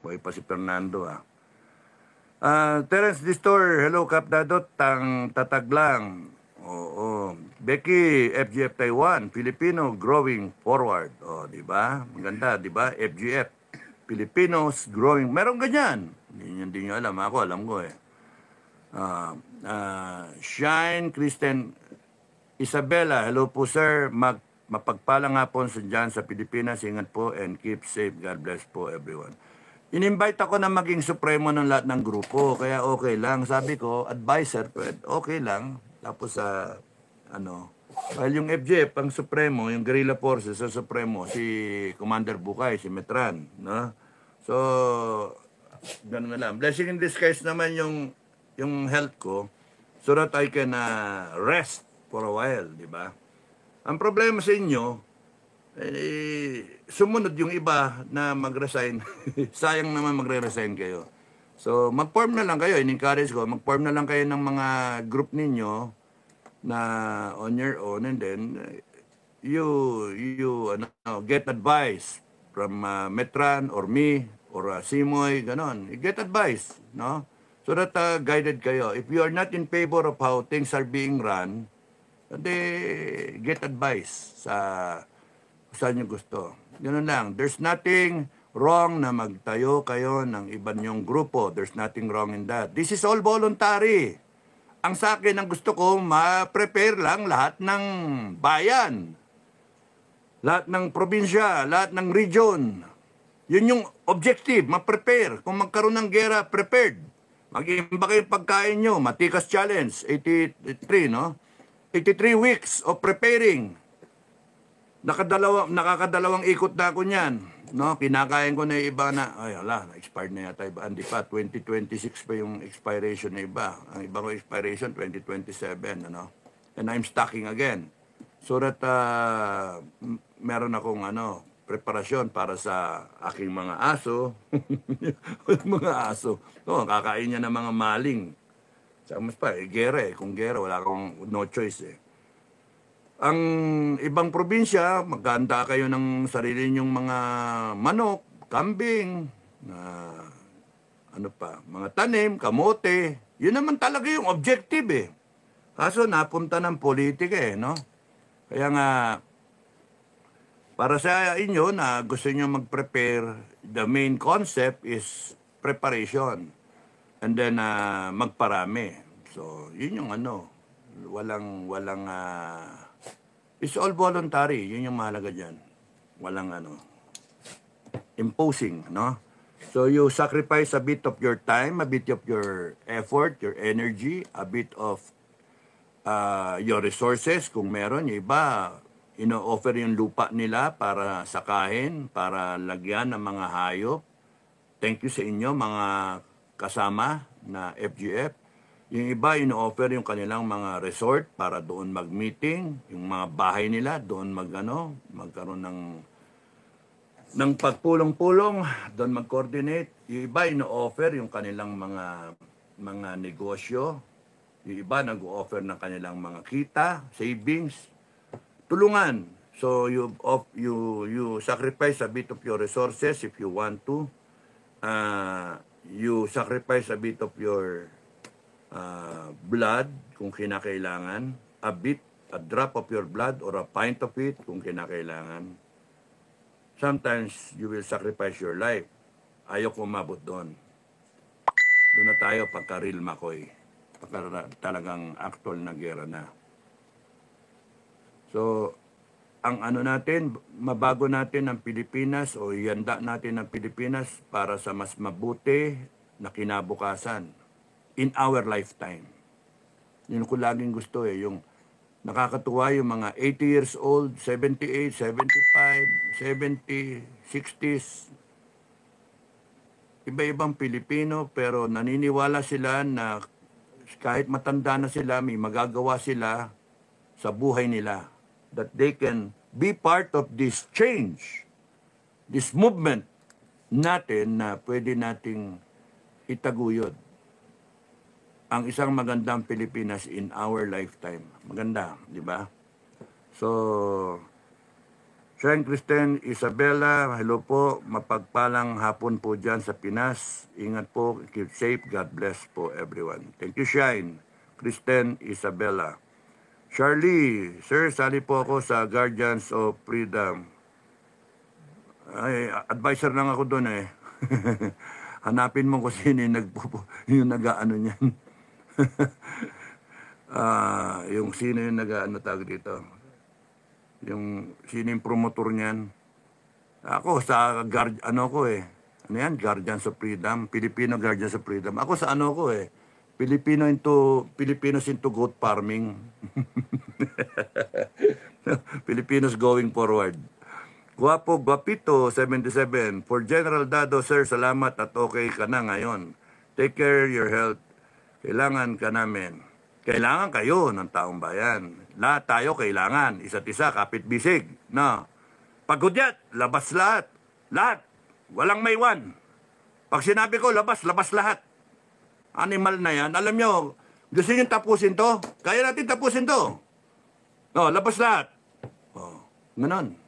Buhay pa si Fernando, ah. Terence Distor, hello Kap Dadot, tatag lang. Oo. Becky, FGF Taiwan, Filipino growing forward. Oh, di ba? Maganda, di ba? FGF, Filipinos growing. Meron ganyan. Hindi nyo alam. Ako, alam ko eh. Shine, Kristen, Isabella, hello po sir. Mapagpalang hapon sa dyan sa Pilipinas. Ingat po and keep safe. God bless po everyone. In-invite ako na maging supremo ng lahat ng grupo, kaya okay lang. Sabi ko, advisor, okay lang. Tapos well, yung FJ, pang supremo, yung guerrilla forces sa supremo, si Commander Bukay, si Metran, no? So, ganun na lang. Blessing in disguise naman yung health ko so that I can rest for a while, di ba? Ang problema sa inyo, sumunod yung iba na mag-resign. Sayang naman magre-resign kayo. So, mag-form na lang kayo. In-encourage ko, mag-form na lang kayo ng mga group ninyo na on your own and then you get advice from Metran or me or Simoy, ganon. You get advice, no? So that guided kayo. If you are not in favor of how things are being run, they get advice sa saan nyo gusto. Ganun lang. There's nothing wrong na magtayo kayo ng iba nyong grupo. There's nothing wrong in that. This is all voluntary. Ang sa akin, ang gusto ko, ma-prepare lang lahat ng bayan. Lahat ng probinsya, lahat ng region. Yun yung objective, ma-prepare. Kung magkaroon ng gera, prepared. Mag-iimba kayo pagkain nyo. Matikas Challenge, 83, no? 83 weeks of preparing. Nakakadalawang ikot na ako niyan. No? Kinakain ko na yung iba na, ay ala, na-expired na yata iba. Hindi pa, 2026 pa yung expiration na iba. Ang ibang expiration, 2027. Ano? And I'm stocking again. So that meron akong preparasyon para sa aking mga aso. Mga aso. No, kakain niya ng mga maling. Saka mas pa, gera eh. Kung gera, wala akong no choice eh. Ang ibang probinsya, maghanda kayo ng sarili nyong mga manok, kambing, mga tanim, kamote. Yun naman talaga yung objective eh. Kaso napunta ng politika eh, no? Kaya nga, para sa inyo na gusto nyo mag-prepare, the main concept is preparation. And then magparami. So, yun yung walang it's all voluntary. Yun yung mahalaga dyan. Walang imposing, no? So, you sacrifice a bit of your time, a bit of your effort, your energy, a bit of your resources, kung meron. Yung iba, ino-offer yung lupa nila para sakahin, para lagyan ng mga hayop. Thank you sa inyo, mga kasama na FGF. Yung iba, ino-offer yung kanilang mga resort para doon mag-meeting. Yung mga bahay nila, doon magkaroon ng pagpulong-pulong, doon mag-coordinate. Yung iba, ino-offer yung kanilang mga negosyo. Yung iba, nag-offer ng kanilang mga kita, savings. Tulungan. So, you sacrifice a bit of your resources if you want to. You sacrifice a bit of your blood kung kinakailangan, a drop of your blood or a pint of it kung kinakailangan. Sometimes you will sacrifice your life. Ayaw ko umabot doon. Doon na tayo pagka real McCoy. Pagka talagang actual na gera na. So, ang natin, mabago natin ang Pilipinas o ihanda natin ang Pilipinas para sa mas mabuti na kinabukasan in our lifetime. Yun ko laging gusto eh, yung nakakatuwa yung mga 80 years old, 78, 75, 70, 60s. Iba-ibang Pilipino pero naniniwala sila na kahit matanda na sila, may magagawa sila sa buhay nila. That they can be part of this change, this movement natin na pwede nating itaguyod ang isang magandang Pilipinas in our lifetime. Maganda, di ba? So Shine Kristen Isabella, hello po. Mapagpalang hapon po dyan sa Pinas. Ingat po, keep safe. God bless po everyone. Thank you, Shine Kristen Isabella. Charlie, sir, sali po ako sa Guardians of Freedom. Ay, advisor lang ako doon eh. Hanapin mo kung sino yung nag-ano niyan. Yung sino yung nag-ano tawag dito. Yung sino yung promotor niyan. Ako sa ano yan? Guardians of Freedom. Filipino Guardians of Freedom. Ako sa ano ko eh. Filipinos into goat farming. Filipinos going forward. Guwapo, Guapito, 77. For General Dado, sir, salamat at okay ka na ngayon. Take care your health. Kailangan ka namin. Kailangan kayo ng taong bayan. Lahat tayo kailangan. Isa't isa, kapit-bisig. No. Pagudyat, labas lahat. Lahat. Walang maiwan. Pag sinabi ko, labas lahat. Animal na yan. Alam nyo, gusto nyo tapusin to? Kaya natin tapusin to. No, labas lahat. Oh, ganon.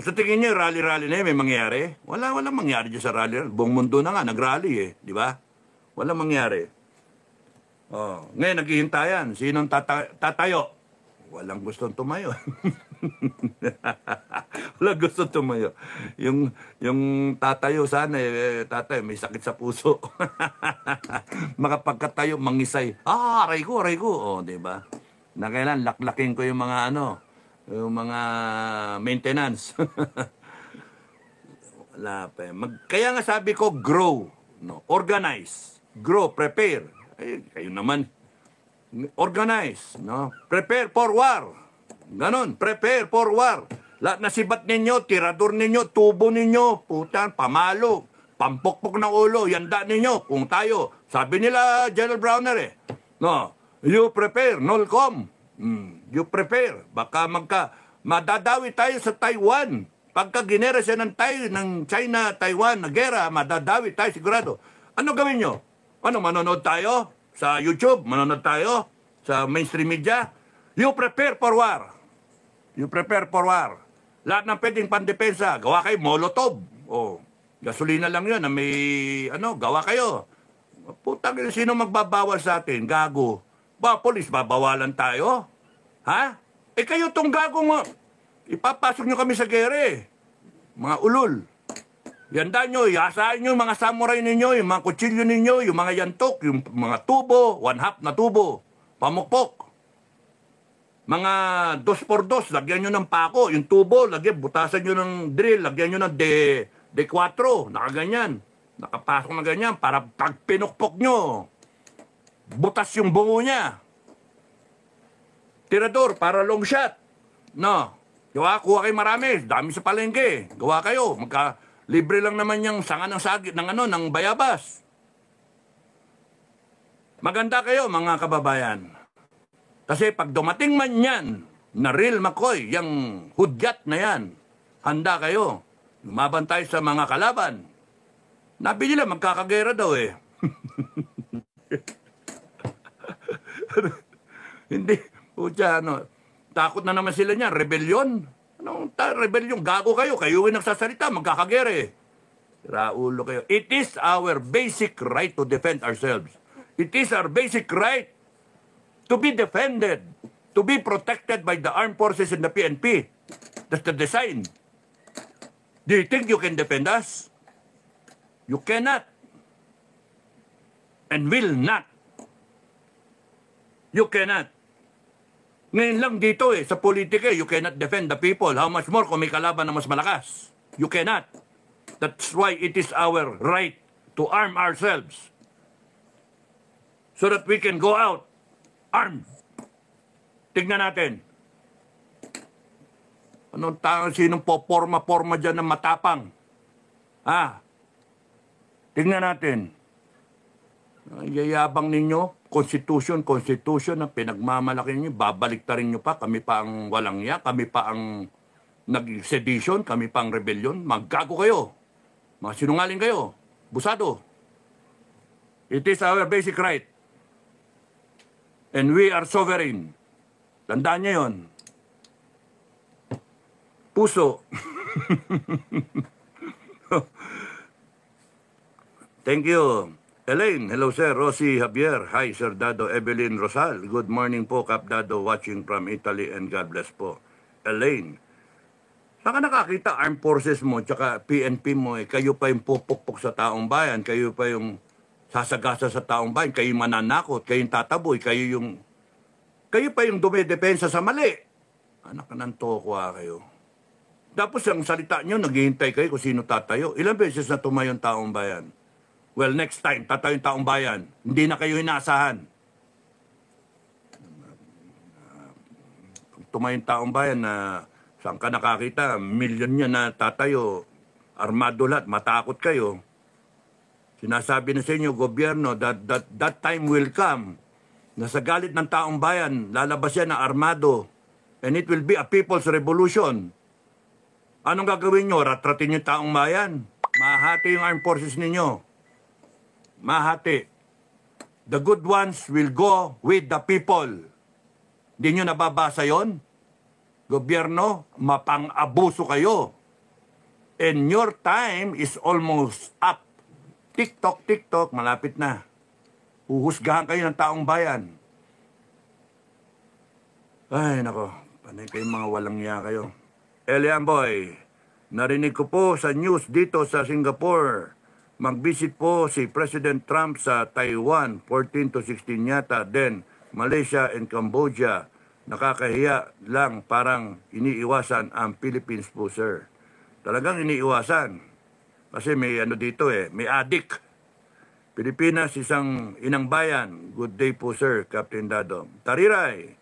Sa tingin niyo, rally-rally na yun, may mangyari? Walang mangyari dyan sa rally. Buong mundo na nga, nag-rally eh. Di ba? Walang mangyari. Oh, ngayon, naghihintayan. Sinong tatayo? Walang gustong tumayo. Walang gustong tumayo. Yung tatayo sana, tatayo, may sakit sa puso. Makapagkatayo, mangisay. Aray ko. Oh, di ba? Na kailan, laklaking ko yung mga yung mga maintenance. Wala pa. Kaya nga sabi ko, grow. No? Organize. Grow, prepare. Eh, kayo naman. Organize. No? Prepare for war. Ganon. Prepare for war. Lahat na sibat ninyo, tirador ninyo, tubo ninyo, putan, pamalo, pampokpok ng ulo, yanda ninyo, kung tayo. Sabi nila, General Browner eh. No? You prepare, NOLCOM. You prepare. Baka madadawi tayo sa Taiwan. Pagka ginera siya ng China, Taiwan na gera, madadawi tayo sigurado. Ano gawin nyo? Manonood tayo? Sa YouTube? Manonood tayo? Sa mainstream media? You prepare for war. You prepare for war. Lahat ng pwedeng pandepensa, gawa kayo, molotov. O, gasolina lang yun na may, gawa kayo. Putang, sino magbabawal sa atin? Gago. Ba, polis, babawalan tayo? Ha? Eh kayo tong gago mo. Ipapasok nyo kami sa gere. Mga ulol. Yanda nyo, iasahin nyo yung mga samurai ninyo, yung mga kutsilyo ninyo, yung mga yantok, yung mga tubo, 1/2 na tubo, pamukpok. Mga 2x2, lagyan nyo ng pako, yung tubo, butasan nyo ng drill, lagyan nyo ng D4, nakaganyan. Nakapasok na ganyan, para pag pinukpok nyo, butas yung bungo niya. Tirador, para long shot. No. Kuha kayo marami. Dami sa palengke. Gawa kayo. Libre lang naman yung sanga ng sagit, ng bayabas. Maganda kayo, mga kababayan. Kasi pag dumating man yan, na real McCoy, yung hudyat na yan, handa kayo. Lumaban tayo sa mga kalaban. Nabi nila, magkakagera daw eh. Hindi. Pucha, takot na naman sila niya. Rebellion. Rebellion? Gago kayo. Kayo yung nagsasalita. Magkakagere. Raulo kayo. It is our basic right to defend ourselves. It is our basic right to be defended, to be protected by the armed forces and the PNP. That's the design. Do you think you can defend us? You cannot. And will not. You cannot. Ngayon lang dito sa politika, you cannot defend the people. How much more kung may kalaban na mas malakas? You cannot. That's why it is our right to arm ourselves. So that we can go out armed. Tignan natin. Sinong poporma-porma dyan ng matapang? Tignan natin. Yayabang ninyo, Constitution na pinagmamalaki ninyo, babaliktarin nyo pa, kami pa ang walang ya, kami pa ang nag-sedition, kami pa ang rebellion, maggago kayo, mga sinungaling kayo, busado. It is our basic right. And we are sovereign. Tandaan niyo yun. puso. Thank you. Elaine, hello sir. Rosie Javier, hi Sir Dado. Evelyn Rosal, good morning po Kap Dado, watching from Italy and God bless po. Elaine, saan ka nakakita armed forces mo tsaka PNP mo kayo pa yung pupukpok sa taong bayan, kayo pa yung sasagasa sa taong bayan, kayo yung mananakot, kayo yung tataboy, kayo pa yung dumedepensa sa mali. Anak ng tokwa kayo. Tapos ang salita nyo, naghihintay kayo kung sino tatayo. Ilang beses na tumayo yung taong bayan? Well, next time, tatayo yung taong bayan. Hindi na kayo inaasahan. Tumayo yung taong bayan na saan ka nakakita, milyon niya na tatayo, armado lahat, matakot kayo. Sinasabi na sa inyo, gobyerno, that time will come na sa galit ng taong bayan, lalabas yan na armado and it will be a people's revolution. Anong gagawin nyo? Ratratin yung taong bayan. Mahati yung armed forces ninyo. Mahati. The good ones will go with the people. Di nyo nababasa yon? Gobyerno, mapang-abuso kayo. And your time is almost up. TikTok, TikTok, malapit na. Uhusgahan kayo ng taong bayan. Ay, nako. Panay kayong mga walang niya kayo. Elian Boy, narinig ko po sa news dito sa Singapore. Mag-visit po si President Trump sa Taiwan, 14 to 16 yata. Then, Malaysia and Cambodia. Nakakahiya lang, parang iniiwasan ang Philippines po, sir. Talagang iniiwasan. Kasi may ano dito may adik. Pilipinas, isang inang bayan. Good day po, sir, Captain Dado. Tariray,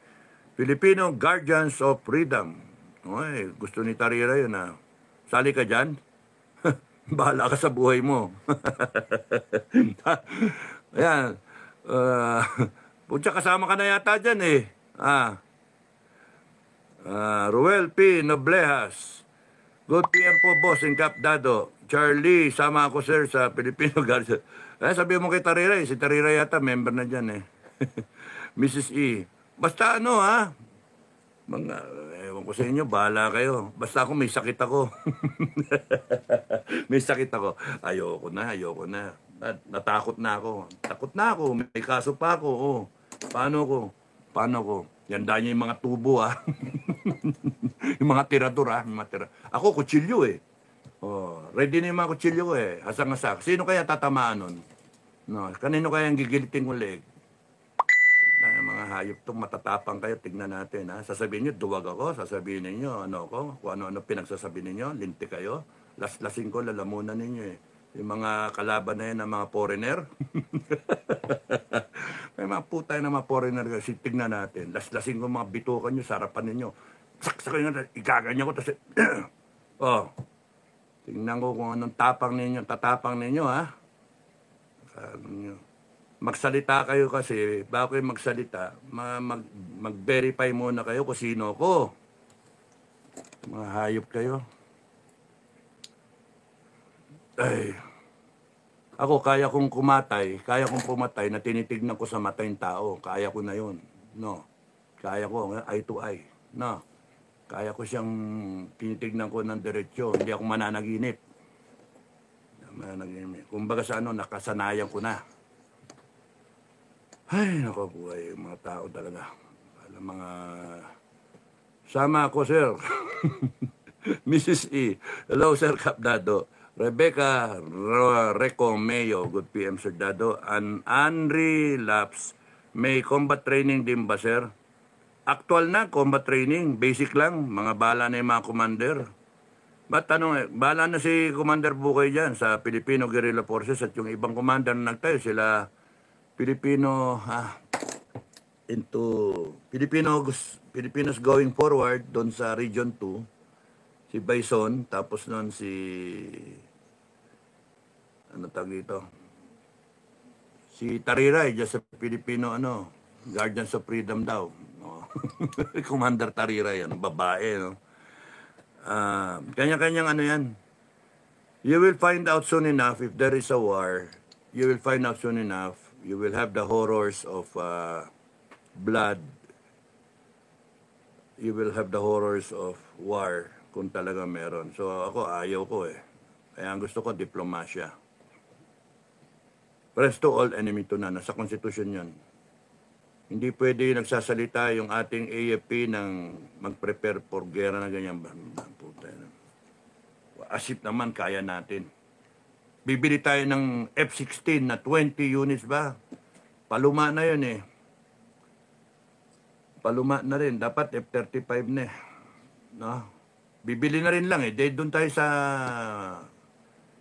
Filipino Guardians of Freedom. Oy, gusto ni Tariray yun Sali ka dyan? Bahala ka sa buhay mo. Ayan. Pucha, kasama ka na yata dyan Ruel P. Noblejas. Good PM po, boss and Cap Dado. Charlie, sama ako sir sa Filipino Guardian. Sabi mo kay Tariray, si Tariray yata member na dyan Mrs. E. Basta mga, ewan ko sa inyo, bahala kayo. Basta ako, may sakit ako. May sakit ako. Ayoko na. Natakot na ako. Takot na ako. May kaso pa ako. Paano ko? Yanda niyo yung mga tubo, yung mga tirador, Ako, kutsilyo, ready na yung mga kutsilyo ko, Hasang-hasak. Sino kaya tatamaan nun? No, kanino kaya ang gigiliting ulit? Mga hayop to, matatapang kayo, tignan natin. Sasabihin nyo, duwag ako. Sasabihin ninyo, kung ano-ano pinagsasabi ninyo, linti kayo. Laslasing ko, lalamunan ninyo Yung mga kalaban na yan ng mga foreigner. May mga putay na mga foreigner kasi tignan natin. Laslasing ko mga bitukan nyo, sarapan ninyo. Saksakin nyo, igaganyan ko. Tapos, tingnan ko kung anong tatapang ninyo, Sabi nyo. Magsalita kayo kasi, bago kayo magsalita, mag-verify muna kayo kung sino ko. Mga hayop kayo. Ay, ako kaya kong pumatay na tinitignan ko sa mata yung tao. Kaya ko na yun. No. Kaya ko, eye to eye. No. Kaya ko siyang tinitignan ko ng diretsyo. Hindi ako mananaginip. Kumbaga sa nakasanayan ko na. Ay, naku buhay, mga tao talaga. Mga... Sama ako, sir. Mrs. E. Hello, Sir Cap Dado. Rebecca Recomeo. Good PM, Sir Dado. Henry Laps. May combat training din ba, sir? Actual na, combat training. Basic lang. Mga bala na yung mga commander. Ba't bala na si Commander Bukay dyan sa Filipino Guerrilla Forces at yung ibang commander na nagtayo, sila... Filipinos going forward doon sa Region 2, si Bison, tapos noon si si Tariray, just sa Filipino Guardians of Freedom daw. Commander Tariray, babae, kanya-kanyang yan. You will find out soon enough if there is a war. You will find out soon enough. You will have the horrors of blood. You will have the horrors of war kung talaga meron. So ako, ayaw ko eh. Kaya ang gusto ko, diplomasya. Friends to all, enemy to none. Nasa konstitusyon yun. Hindi pwede nagsasalita yung ating AFP ng mag-prepare for gera na ganyan. Asip naman, kaya natin. Bibili tayo ng F-16 na 20 units ba? Paluma na yun eh. Paluma na rin. Dapat F-35 na eh. No? Bibili na rin lang eh. Dahil doon tayo sa...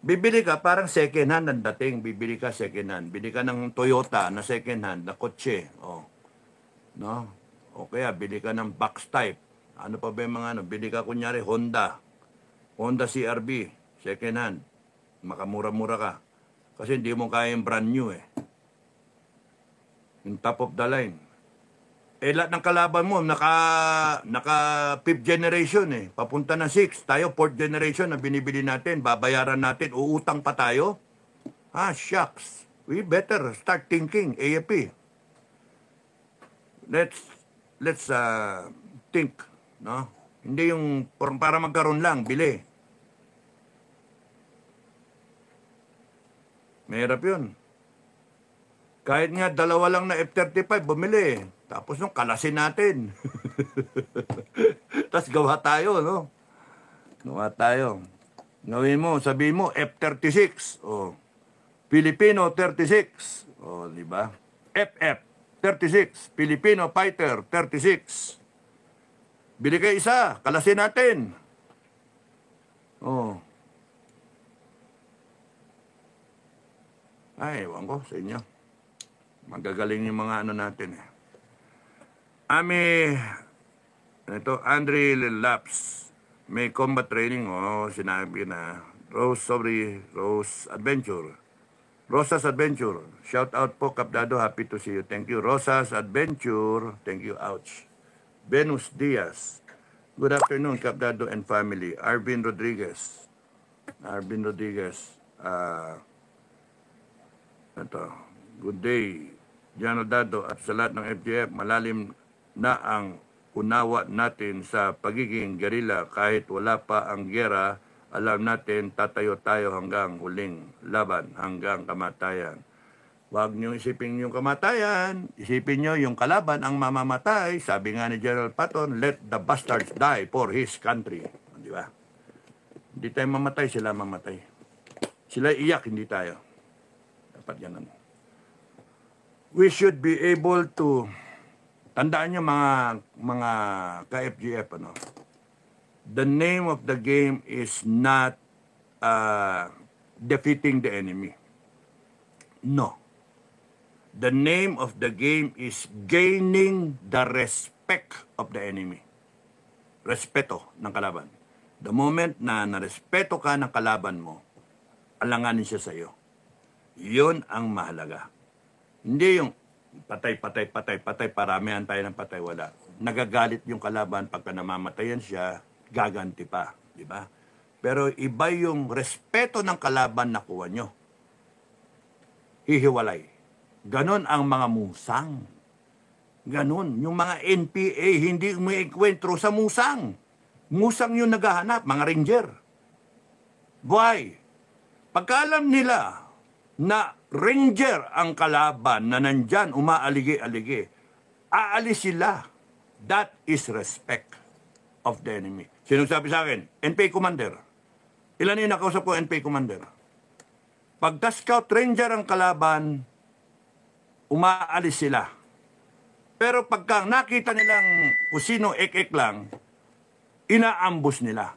Bibili ka, parang second hand ang dating. Bibili ka second hand. Bili ka ng Toyota na second hand, na kotse. Oh. No? O kaya, bili ka ng box type. Ano pa ba yung mga ano? Bili ka kunyari Honda. Honda CRV, second hand. Makamura-mura ka. Kasi hindi mo kaya yung brand new eh. Yung top of the line. Eh, lahat ng kalaban mo, naka 5th generation eh. Papunta na 6. Tayo, 4th generation na binibili natin. Babayaran natin. Uutang pa tayo. Shucks. We better start thinking, AFP. Let's think. No? Hindi yung para magkaroon lang, bili. Mahirap yun. Kahit nga dalawa lang na F-35, bumili. Tapos nung kalasin natin. Tapos gawa tayo, no? Gawa tayo. Gawin mo, sabihin mo, F-36. O, Filipino 36. O, di ba? FF-36. Filipino Fighter 36. Bili kayo isa, kalasin natin. Oh. Ay, ewan ko sa inyo. Magagaling yung mga ano natin eh. Ito, Andre Laps. May combat training, sinabi na. Rose Adventure. Rosa's Adventure. Shout out po, Kapdado. Happy to see you. Thank you, Rosa's Adventure. Thank you, ouch. Venus Diaz. Good afternoon, Kapdado and family. Arvin Rodriguez. Good day. Jano Dado at sa lahat ng FGF, malalim na ang unawa natin sa pagiging gerilla kahit wala pa ang gera. Alam natin, tatayo tayo hanggang huling laban, hanggang kamatayan. Huwag niyo isipin yung kamatayan. Isipin niyo yung kalaban ang mamamatay. Sabi nga ni General Patton, let the bastards die for his country. Di ba? Hindi tayo mamatay, sila mamatay. Sila iyak, hindi tayo. Dapat ganun. We should be able to, tandaan niyo mga ka-FGF, ano? The name of the game is not defeating the enemy. No. The name of the game is gaining the respect of the enemy. Respeto ng kalaban. The moment na narespeto ka ng kalaban mo, alanganin siya sa iyo. Yun ang mahalaga. Hindi yung patay, paramihan tayo ng patay, wala. Nagagalit yung kalaban, pagka namamatayan siya, gaganti pa, di ba? Pero iba yung respeto ng kalaban na kuha nyo. Hihiwalay. Ganon ang mga musang. Ganon. Yung mga NPA, hindi umiikwentro sa musang. Musang yung naghahanap, mga ranger. Why? Pagkaalam nila na ranger ang kalaban na nandyan, umaaligi-aligi, aalis sila. That is respect of the enemy. Sinong sabi sa akin? NPA commander. Ilan yung nakausap ko NPA commander? Pagka scout ranger ang kalaban, umaalis sila. Pero pagka nakita nilang kung sino ek-ek lang, inaambus nila.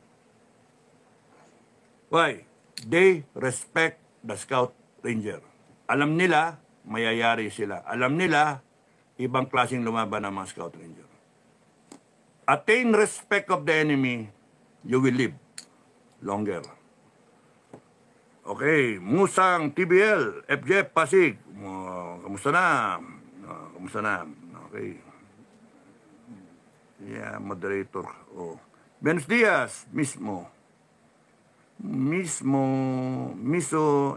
Why? They respect the scout ranger. Alam nila, mayayari sila. Alam nila, ibang klaseng lumaban ang mga scout ranger. Attain respect of the enemy, you will live longer. Okay, Musang TBL, FJ Pasig. Kamusta na? Kamusta na? Okay. Yeah, moderator. Oh. Venus Diaz, Miso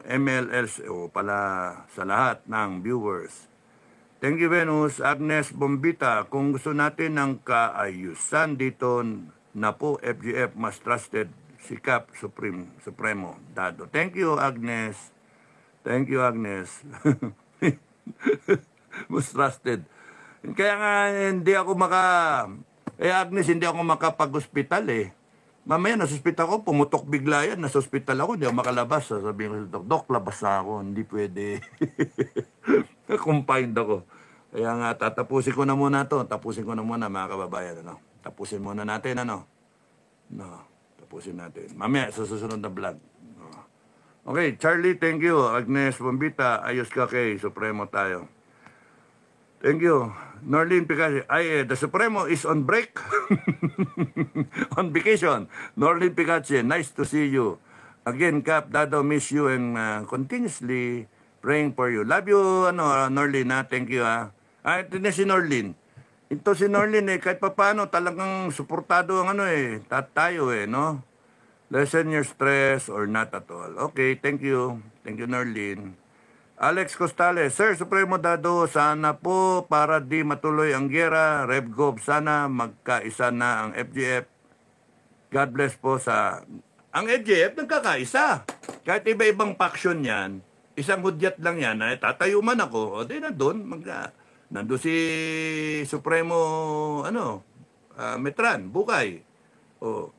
MLLC, pala sa lahat ng viewers. Thank you, Venus. Agnes Bombita, kung gusto natin ng kaayusan dito Napo, FGF, mas trusted, sikap, Supremo, Dado. Thank you, Agnes. Thank you, Agnes. Mas trusted. Kaya nga, hindi ako Agnes, hindi ako makapag-hospital eh. Mamaya, nasa hospital ko, pumutok bigla yan. Nasa hospital ako, hindi ako makalabas. Sabihin ko, Dok, labas na ako. Hindi pwede. Confined ako. Kaya nga, tatapusin ko na muna to. Tapusin ko na muna, mga kababayan. Ano? Tapusin muna natin, ano? No, tapusin natin. Mamaya, sa susunod na vlog. No. Okay, Charlie, thank you. Agnes Bombita, ayos ka kay Supremo tayo. Thank you. Norlene Picache, the Supremo is on break. On vacation. Norlene Picache, nice to see you. Again, Cap, Dado, miss you and continuously praying for you. Love you, Norlene, ha? Thank you, ha? Ito na si Norlene. Ito si Norlene, kahit pa paano, talagang suportado ang tayo, no? Lessen your stress or not at all. Okay, thank you. Thank you, Norlene. Alex Costales, Sir Supremo Dado, sana po para di matuloy ang gera, RevGov, sana magkaisa na ang FGF. God bless po sa... Ang FGF nagkakaisa. Kahit iba-ibang faction yan, isang hudyat lang yan, tatayo man ako, o di na doon, nandun si Supremo, Metran, Bukay. O,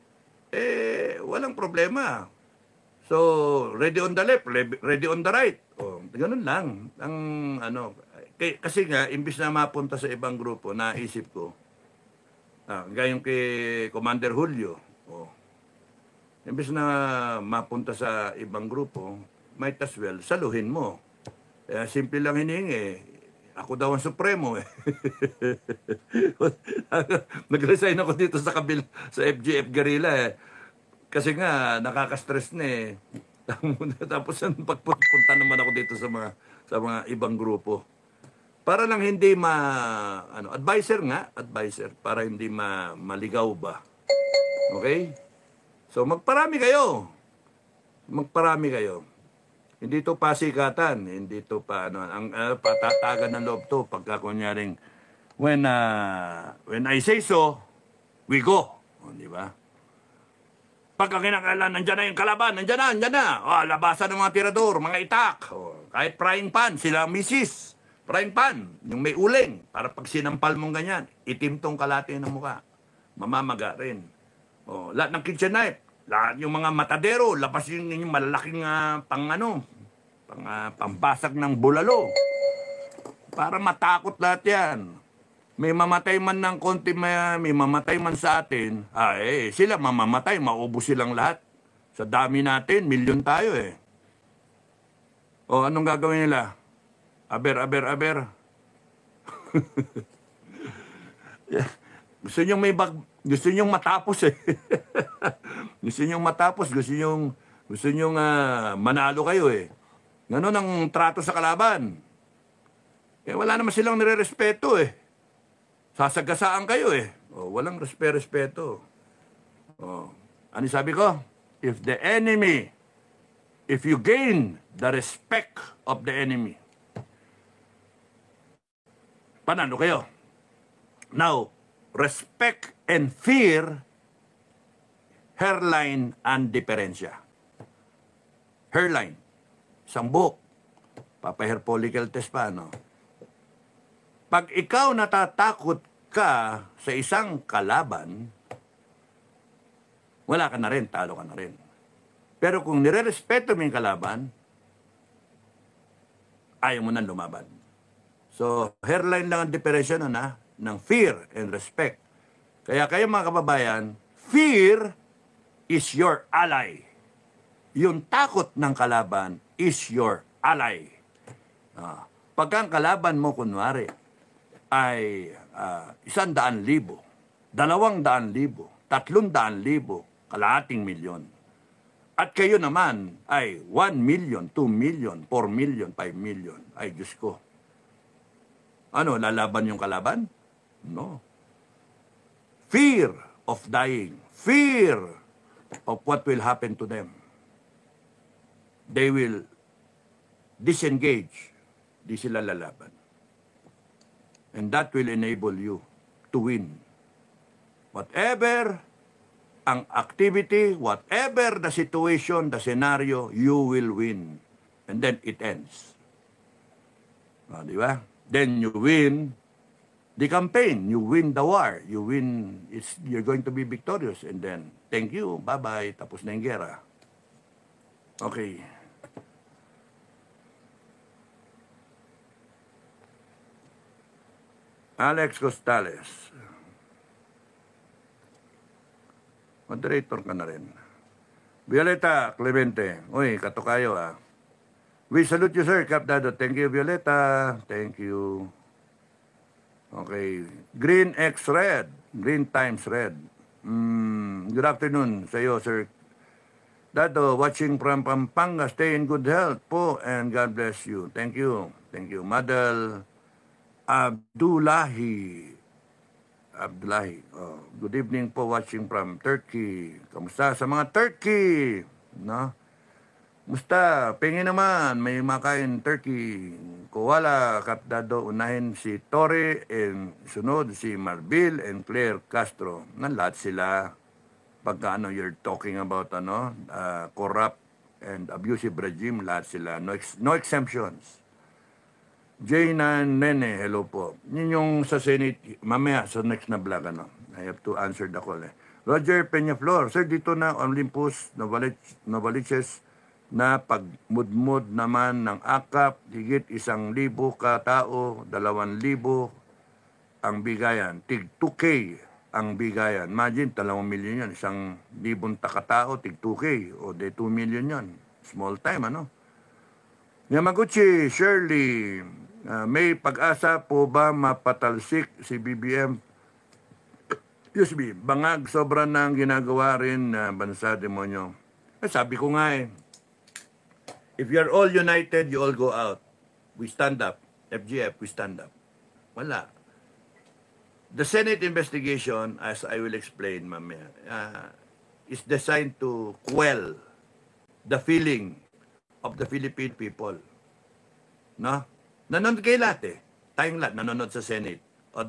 walang problema. So, ready on the left, ready on the right. O, ganun lang. Kasi nga, imbis na mapunta sa ibang grupo, naisip ko, gayong kay Commander Julio, imbis na mapunta sa ibang grupo, might as well, saluhin mo. Simple lang hiningi. Ako daw ang Supremo eh. Nag-resign ako dito sa FGF Guerrilla eh. Kasi nga, nakaka-stress na eh. Tapos pagpunta naman ako dito sa mga ibang grupo. Para lang hindi advisor, para hindi maligaw ba. Okay? So, magparami kayo. Hindi to pasikatan, hindi to patatagan ng loob to. Pagka kunyaring, when I say so, we go. Di ba? Pagka kinakailan, nandyan na yung kalaban, nandyan na. Labasan ng mga tirador, mga itak. Kahit frying pan, sila misis. Frying pan, yung may uling. Para pag sinampal mong ganyan, itim tong kalate ng mukha. Mamamaga rin. Lahat ng kitchen knife, lahat yung mga matadero, labas yung malalaking pambasag ng bulalo. Para matakot lahat yan. May mamatay man ng konti, may mamatay man sa atin, sila mamamatay, maubos silang lahat. Sa dami natin, milyon tayo eh. Anong gagawin nila? Aber. Gusto nyong matapos eh. Gusto nyong manalo kayo eh. Ganon ang trato sa kalaban. Wala naman silang nire-respeto eh. Sasagasaan kayo eh. Walang respeto. Ano sabi ko? If you gain the respect of the enemy, panalo kayo. Now, respect and fear, hairline and diferensya. Hairline, isang buhok. Papa-hair follicle test pa, no? Pag ikaw natatakot ka sa isang kalaban, wala ka na rin, talo ka na rin. Pero kung nire-respeto mo yung kalaban, ayaw mo nang lumaban. So, hairline lang ang diferensya nun, ng fear and respect. Kaya kayo mga kababayan, fear is your ally. Yung takot ng kalaban is your ally. Pagka ang kalaban mo, kunwari, ay 100,000, 200,000, 300,000, kalahating milyon. At kayo naman ay 1 million, 2 million, 4 million, 5 million. Ay, Diyos ko. Lalaban yung kalaban? No. Fear of dying. Fear of what will happen to them. They will disengage. Di sila lalaban. And that will enable you to win. Whatever ang activity, whatever the situation, the scenario, you will win. And then it ends. Di ba? Then you win the campaign, you win the war, you're going to be victorious, and then, thank you, bye-bye, tapos na yung gera. Okay. Alex Costales. Moderator ka na rin. Violeta Clemente. Uy, katokayo ah. We salute you, sir, Cap Dado. Thank you, Violeta. Thank you. Okay. Green X Red. Green times red. Good afternoon sa iyo, sir Dado. Watching from Pampanga. Stay in good health po and God bless you. Thank you. Thank you. Madal Abdullahi. Oh, good evening po, watching from Turkey. Kamusta sa mga Turkey? No? Musta? Pengi naman, may makain Turkey. Kuwala, Kapdado, unahin si Torre, and sunod si Marbil and Claire Castro. Lahat sila, pagka you're talking about corrupt and abusive regime, lahat sila. No exemptions. Jayna Nene, hello po. Yun yung sa Senate, mamaya sa next na vlog, I have to answer the call. Roger Peñaflor, sir, dito na Olympus, Novaliches, na pagmudmud naman ng akap, higit 1,000 katao, 2,000 ang bigayan, tig 2K ang bigayan. Imagine, 2 million yan, 1,000 katao, tig 2K, o de 2 million yan. Small time, Yamaguchi, Shirley, may pag-asa po ba mapatalsik si BBM? Bangag, sobra na ang ginagawa rin na bansa demonyo. Sabi ko nga if you're all united, you all go out. We stand up. FGF, we stand up. Wala. The Senate investigation, as I will explain mamaya, is designed to quell the feeling of the Philippine people. No? Nanonood kayo lahat Tayong lahat nanonood sa Senate. O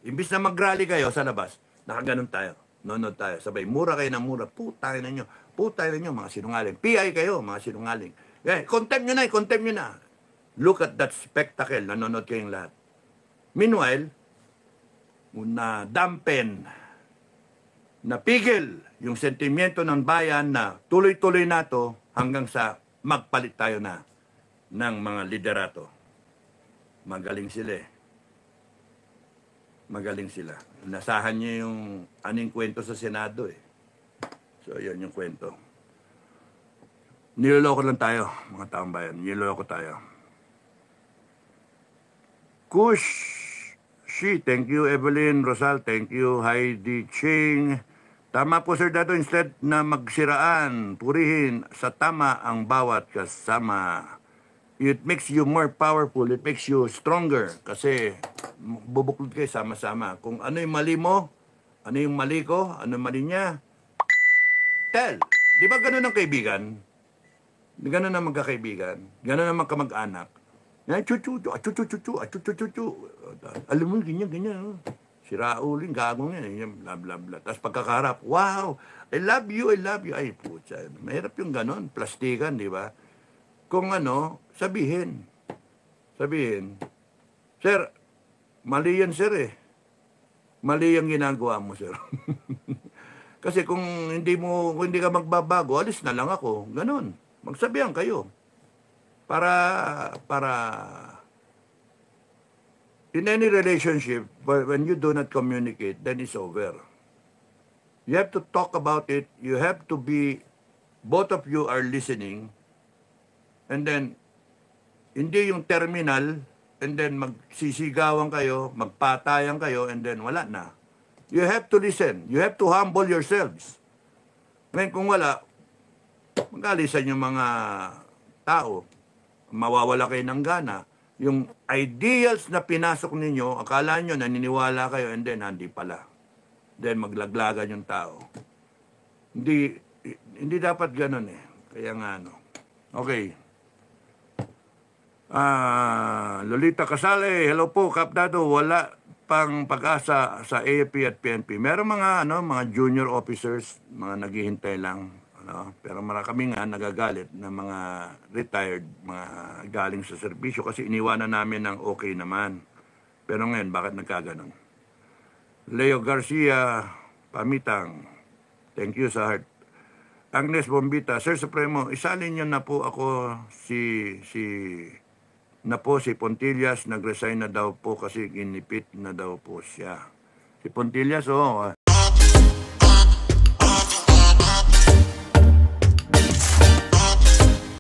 imbis na mag-rally kayo sa labas, nakaganon tayo. Nanonood tayo. Sabay, mura kayo ng mura. Putay na nyo. Putay na nyo, mga sinungaling. PI kayo, mga sinungaling. Contempt nyo na. Look at that spectacle. Nanonood kayong lahat. Meanwhile, dampen, napigil yung sentimiento ng bayan na tuloy-tuloy na to hanggang sa magpalit tayo na ng mga liderato. Magaling sila Magaling sila. Nasahan niyo yung aning kwento sa Senado So, yun yung kwento. Niloloko lang tayo, mga taong bayan. Niloloko tayo. Kush, thank you. Evelyn Rosal, thank you. Heidi Ching. Tama po, Sir Dado, instead na magsiraan, purihin sa tama ang bawat kasama. It makes you more powerful. It makes you stronger. Kasi bubuklod kayo sama-sama. Kung ano yung mali mo, ano yung mali ko, ano yung mali niya, tell. Di ba ganun ang kaibigan? Ganun ang magkakaibigan. Ganun ang magkamag-anak. Alam mo, ganyan. Si Raul, gagong yan. Bla, bla, bla. Tapos pagkakaharap, wow, I love you. Ay, putya. Mahirap yung ganun. Plastikan, di ba? Kung sabihin. Sir, mali yan, sir Mali yung ginagawa mo, sir. Kasi kung hindi ka magbabago, alis na lang ako. Ganon. Magsabihan kayo. Para in any relationship, when you do not communicate, then it's over. You have to talk about it. You have to be, both of you are listening. And then, hindi yung terminal, and then magsisigawan kayo, magpatayan kayo, and then wala na. You have to listen. You have to humble yourselves. Ngayon kung wala, mag-alisan yung mga tao. Mawawala kayo ng gana. Yung ideals na pinasok ninyo, akala nyo, naniniwala kayo, and then hindi pala. Then maglaglagan yung tao. Hindi dapat ganun Kaya nga Okay. Lolita Casale, hello po, Kap Dado. Wala pang pag-asa sa AFP at PNP. Meron mga junior officers, mga naghihintay lang, pero kami nga nagagalit na mga retired, mga galing sa serbisyo kasi iniwanan namin ng okay naman. Pero ngayon, bakit nagkaganon? Leo Garcia, Pamitang, thank you sa heart. Agnes Bombita, Sir Supremo, isalin niyo na po ako si Pontillas, nag-resign na daw po kasi ginipit na daw po siya. Si Pontillas,